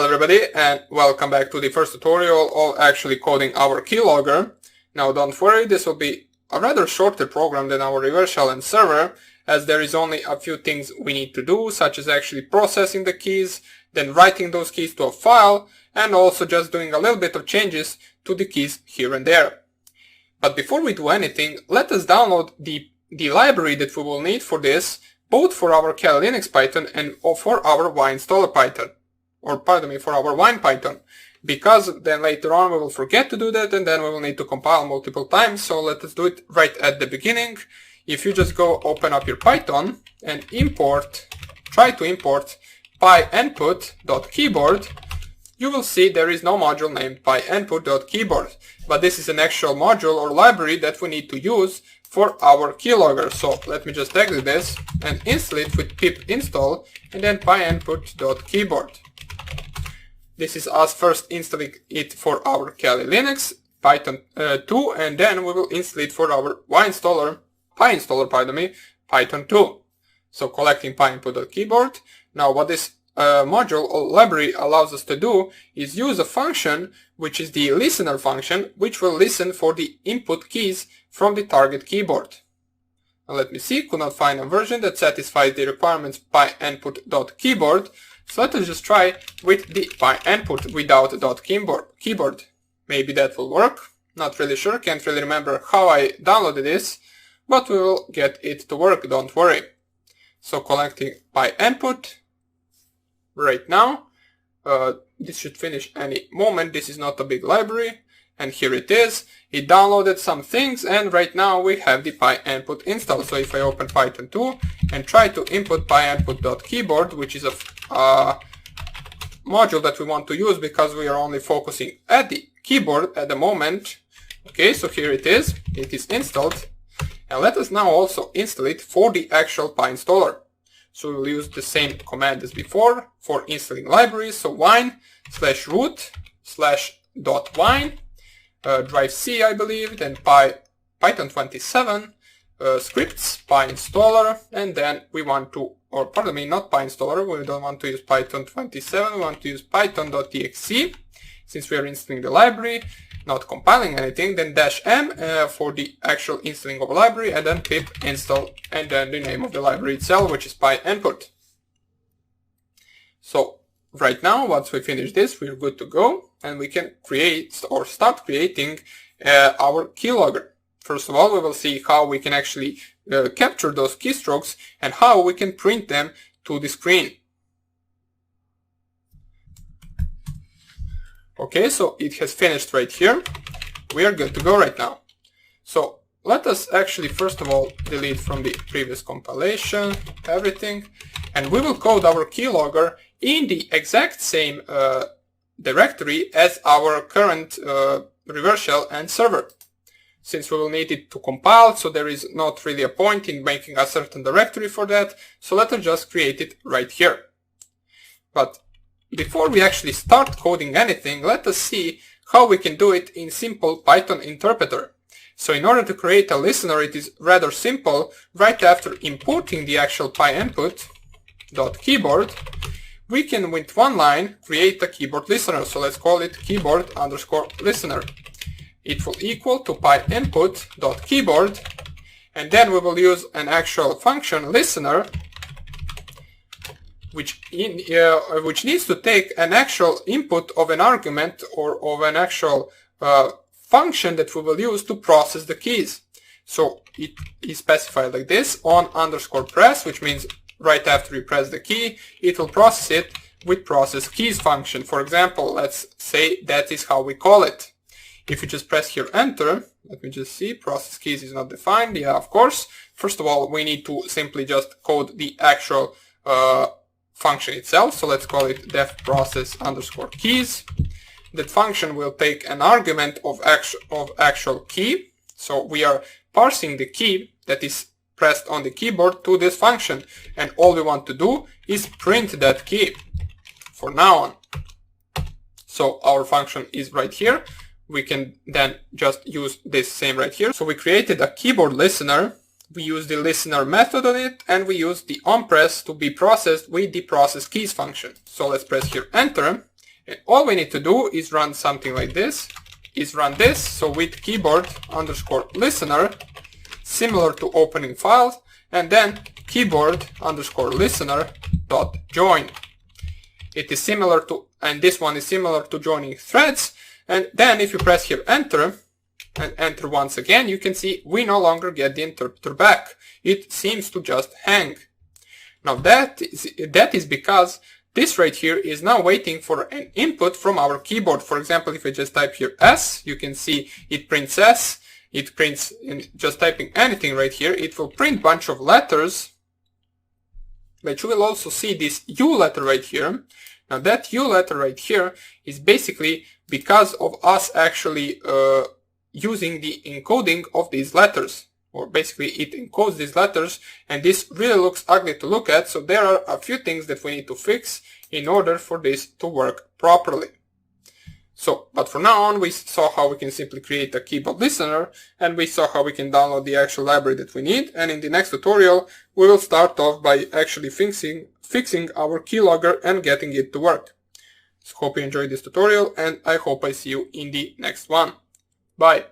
Hello everybody and welcome back to the first tutorial of actually coding our keylogger. Now don't worry, this will be a rather shorter program than our reverse shell and server, as there is only a few things we need to do, such as actually processing the keys, then writing those keys to a file, and also just doing a little bit of changes to the keys here and there. But before we do anything, let us download the library that we will need for this, both for our Kali Linux Python and for our YInstaller Python. Or pardon me, for our Wine Python, because then later on we will forget to do that and then we will need to compile multiple times. So let us do it right at the beginning. If you just go open up your Python and try to import pynput.keyboard, you will see there is no module named pynput.keyboard, but this is an actual module or library that we need to use for our keylogger. So let me just exit this and install it with pip install and then pynput.keyboard. This is us first installing it for our Kali Linux Python 2, and then we will install it for our PyInstaller, Python 2. So collecting pynput.keyboard. Now what this module or library allows us to do is use a function which is the listener function, which will listen for the input keys from the target keyboard. Now let me see, could not find a version that satisfies the requirements pynput.keyboard. So let us just try with the pynput without .keyboard. Maybe that will work. Not really sure, can't really remember how I downloaded this, but we will get it to work, don't worry. So collecting pynput right now. This should finish any moment. This is not a big library. And here it is. It downloaded some things and right now we have the pynput installed. So if I open Python 2 and try to input pynput.keyboard, which is a module that we want to use because we are only focusing at the keyboard at the moment. Okay, so here it is installed. And let us now also install it for the actual PyInstaller. So we'll use the same command as before for installing libraries. So wine/root/.wine. Drive C, I believe, then Python 27, scripts, PyInstaller, and then we want to, or pardon me, not PyInstaller, we don't want to use Python 27, we want to use python.exe, since we are installing the library, not compiling anything, then -m for the actual installing of a library, and then pip install, and then the name of the library itself, which is pynput. So right now, once we finish this, we're good to go and we can create or start creating our keylogger. First of all, we will see how we can actually capture those keystrokes and how we can print them to the screen. Okay, so it has finished right here. We are good to go right now. So let us actually first of all delete from the previous compilation everything, and we will code our keylogger in the exact same directory as our current reverse shell and server. Since we will need it to compile, so there is not really a point in making a certain directory for that, so let us just create it right here. But before we actually start coding anything, let us see how we can do it in simple Python interpreter. So in order to create a listener, it is rather simple. Right after importing the actual pynput.keyboard, we can with one line create a keyboard listener. So let's call it keyboard_listener. It will equal to pynput.keyboard, and then we will use an actual function listener, which needs to take an actual input of an argument or of an actual function that we will use to process the keys. So it is specified like this, on_press, which means right after you press the key, it will process it with process keys function. For example, let's say that is how we call it. If you just press here enter, let me just see, process keys is not defined. Yeah, of course. First of all, we need to simply just code the actual function itself. So let's call it def process_keys. That function will take an argument of actual key. So we are parsing the key that is pressed on the keyboard to this function, and all we want to do is print that key for now on. So our function is right here. We can then just use this same right here. So we created a keyboard listener we use the listener method on it, and we use the onPress to be processed with the process keys function. So let's press here enter, And all we need to do is run something like this, so with keyboard underscore listener, similar to opening files, and then keyboard underscore listener dot join. It is similar to, and this one is similar to joining threads, and then if you press here enter, and enter once again, you can see we no longer get the interpreter back. It seems to just hang. Now that is because this right here is now waiting for an input from our keyboard. For example, if I just type here S, you can see it prints S. It prints, in just typing anything right here, it will print bunch of letters, but you will also see this U letter right here. Now that U letter right here is basically because of us actually using the encoding of these letters, or basically it encodes these letters, and this really looks ugly to look at, so there are a few things that we need to fix in order for this to work properly. So, but for now on, we saw how we can simply create a keyboard listener, and we saw how we can download the actual library that we need, and in the next tutorial, we will start off by actually fixing our keylogger and getting it to work. So hope you enjoyed this tutorial, and I hope I see you in the next one. Bye.